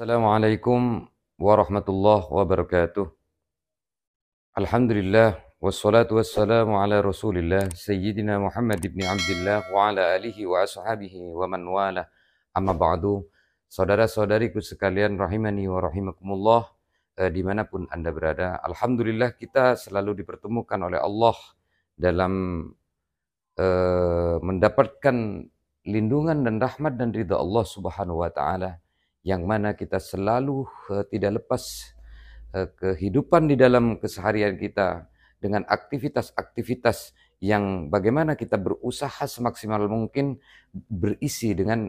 Assalamualaikum warahmatullahi wabarakatuh. Alhamdulillah wassalatu wassalamu ala Rasulillah Sayyidina Muhammad ibn Abdullah wa ala alihi wa ashabihi wa man wala. Amma ba'du. Saudara-saudariku sekalian rahimani wa rahimakumullah, dimanapun Anda berada, alhamdulillah kita selalu dipertemukan oleh Allah dalam mendapatkan lindungan dan rahmat dan ridha Allah Subhanahu wa taala, yang mana kita selalu tidak lepas kehidupan di dalam keseharian kita dengan aktivitas-aktivitas yang bagaimana kita berusaha semaksimal mungkin berisi dengan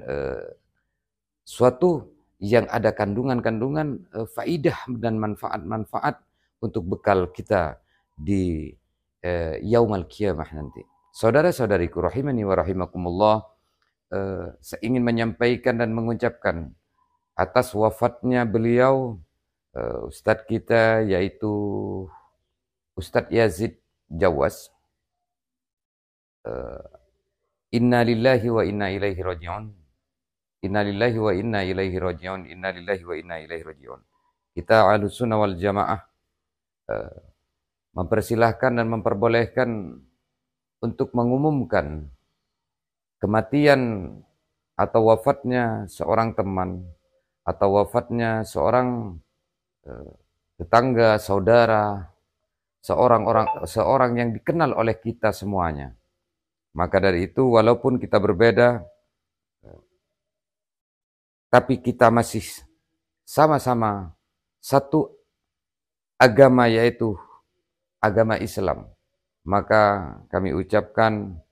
suatu yang ada kandungan-kandungan faidah dan manfaat-manfaat untuk bekal kita di yaumul qiyamah nanti. Saudara-saudariku rahimani wa rahimakumullah, saya ingin menyampaikan dan mengucapkan atas wafatnya beliau, Ustadz kita yaitu Ustadz Yazid Jawas. Inna lillahi wa inna ilaihi raji'un. Inna lillahi wa inna ilaihi raji'un. Inna lillahi wa inna ilaihi raji'un. Kita Ahlussunnah wal Jamaah mempersilahkan dan memperbolehkan untuk mengumumkan kematian atau wafatnya seorang teman atau wafatnya seorang tetangga, saudara, seorang yang dikenal oleh kita semuanya. Maka dari itu, walaupun kita berbeda, tapi kita masih sama-sama satu agama, yaitu agama Islam. Maka kami ucapkan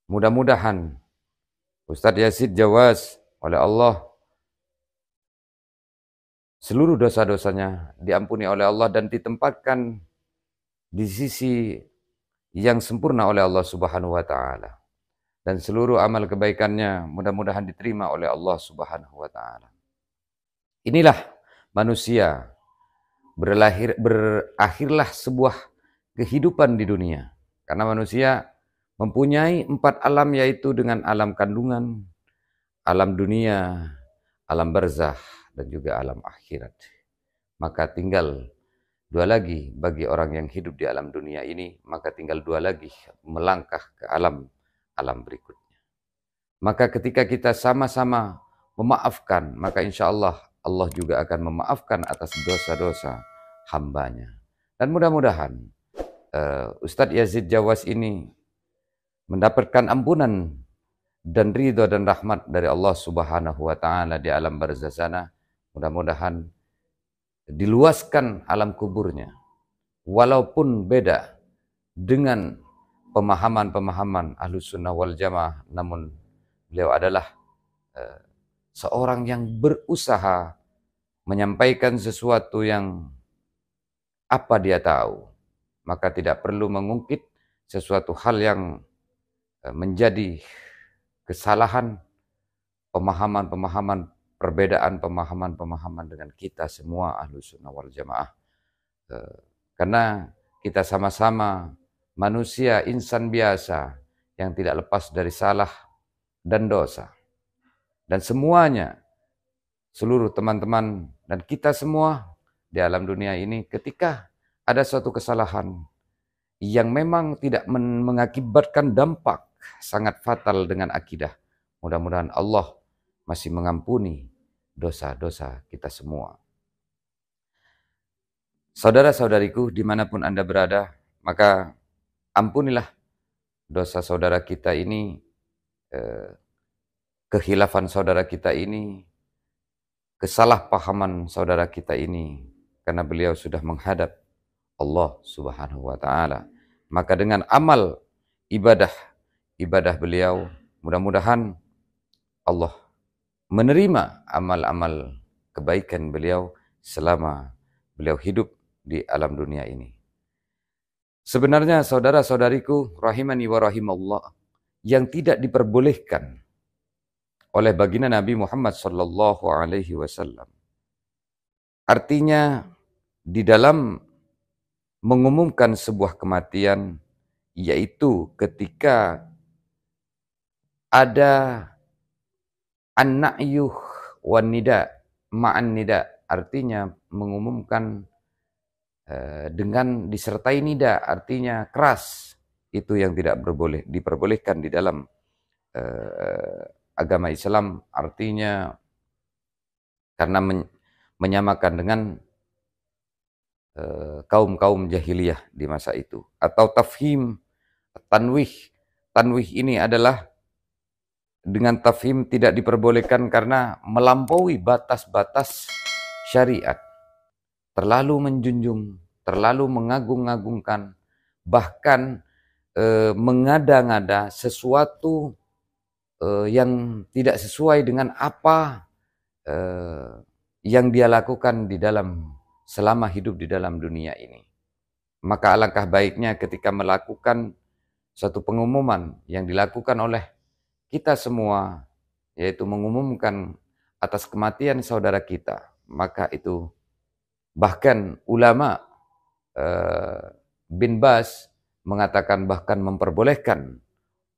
mudah-mudahan Ustadz Yazid Jawas oleh Allah seluruh dosa-dosanya diampuni oleh Allah dan ditempatkan di sisi yang sempurna oleh Allah Subhanahu wa taala. Dan seluruh amal kebaikannya mudah-mudahan diterima oleh Allah Subhanahu wa taala. Inilah manusia, berakhirlah sebuah kehidupan di dunia. Karena manusia mempunyai 4 alam, yaitu dengan alam kandungan, alam dunia, alam barzakh, dan juga alam akhirat. Maka tinggal 2 lagi bagi orang yang hidup di alam dunia ini, maka tinggal 2 lagi melangkah ke alam berikutnya. Maka ketika kita sama-sama memaafkan, maka insya Allah Allah juga akan memaafkan atas dosa-dosa hambanya. Dan mudah-mudahan Ustadz Yazid Jawas ini mendapatkan ampunan dan ridho dan rahmat dari Allah Subhanahu wa taala di alam barzakh sana. Mudah-mudahan diluaskan alam kuburnya, walaupun beda dengan pemahaman-pemahaman Ahlussunnah wal Jamaah, namun beliau adalah seorang yang berusaha menyampaikan sesuatu yang apa dia tahu, maka tidak perlu mengungkit sesuatu hal yang menjadi kesalahan pemahaman-pemahaman, perbedaan pemahaman-pemahaman dengan kita semua Ahlussunnah wal Jamaah. Karena kita sama-sama manusia, insan biasa yang tidak lepas dari salah dan dosa. Dan semuanya, seluruh teman-teman dan kita semua di alam dunia ini, ketika ada suatu kesalahan yang memang tidak mengakibatkan dampak sangat fatal dengan akidah, mudah-mudahan Allah masih mengampuni dosa-dosa kita semua. Saudara-saudariku dimanapun Anda berada, maka ampunilah dosa saudara kita ini, kehilafan saudara kita ini, kesalahpahaman saudara kita ini, karena beliau sudah menghadap Allah Subhanahu wa taala. Maka dengan amal ibadah beliau, mudah-mudahan Allah menerima amal-amal kebaikan beliau selama beliau hidup di alam dunia ini. Sebenarnya saudara-saudariku rahimani wa rahimallah, yang tidak diperbolehkan oleh baginda Nabi Muhammad sallallahu alaihi wasallam, artinya di dalam mengumumkan sebuah kematian, yaitu ketika ada an-na'yuh wan nida, ma'an nida, artinya mengumumkan dengan disertai nida, artinya keras. Itu yang tidak diperbolehkan di dalam agama Islam, artinya karena menyamakan dengan kaum-kaum jahiliyah di masa itu. Atau tafhim, tanwih. Tanwih ini adalah dengan tafhim tidak diperbolehkan karena melampaui batas-batas syariat. Terlalu menjunjung, terlalu mengagung-agungkan, bahkan mengada-ngada sesuatu yang tidak sesuai dengan apa yang dia lakukan di dalam selama hidup di dalam dunia ini. Maka alangkah baiknya ketika melakukan suatu pengumuman yang dilakukan oleh kita semua, yaitu mengumumkan atas kematian saudara kita, maka itu bahkan ulama bin Baz mengatakan bahkan memperbolehkan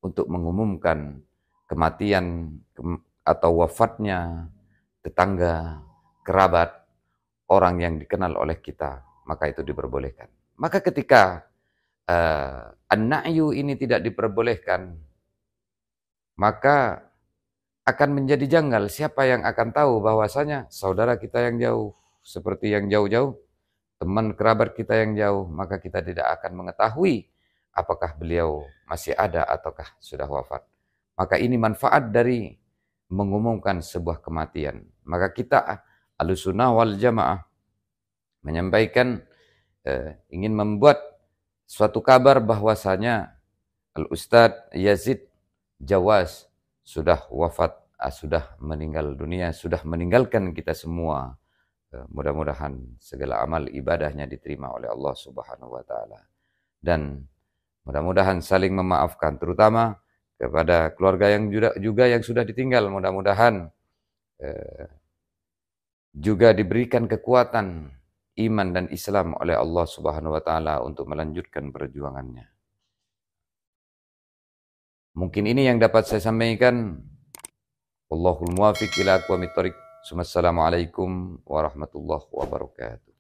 untuk mengumumkan kematian atau wafatnya tetangga, kerabat, orang yang dikenal oleh kita, maka itu diperbolehkan. Maka ketika an-na'yu ini tidak diperbolehkan, maka akan menjadi janggal. Siapa yang akan tahu bahwasanya saudara kita yang jauh, seperti yang jauh-jauh, teman kerabat kita yang jauh, maka kita tidak akan mengetahui apakah beliau masih ada ataukah sudah wafat. Maka ini manfaat dari mengumumkan sebuah kematian. Maka kita Ahlussunnah wal Jamaah menyampaikan ingin membuat suatu kabar bahwasanya Al-Ustadz Yazid Jawas sudah wafat, sudah meninggal dunia, sudah meninggalkan kita semua. Mudah-mudahan segala amal ibadahnya diterima oleh Allah Subhanahu wa taala. Dan mudah-mudahan saling memaafkan, terutama kepada keluarga yang juga yang sudah ditinggal. Mudah-mudahan juga diberikan kekuatan iman dan Islam oleh Allah Subhanahu wa taala untuk melanjutkan perjuangannya. Mungkin ini yang dapat saya sampaikan. Wallahul muwaffiq ila aqwamit thoriq. Wassalamualaikum warahmatullahi wabarakatuh.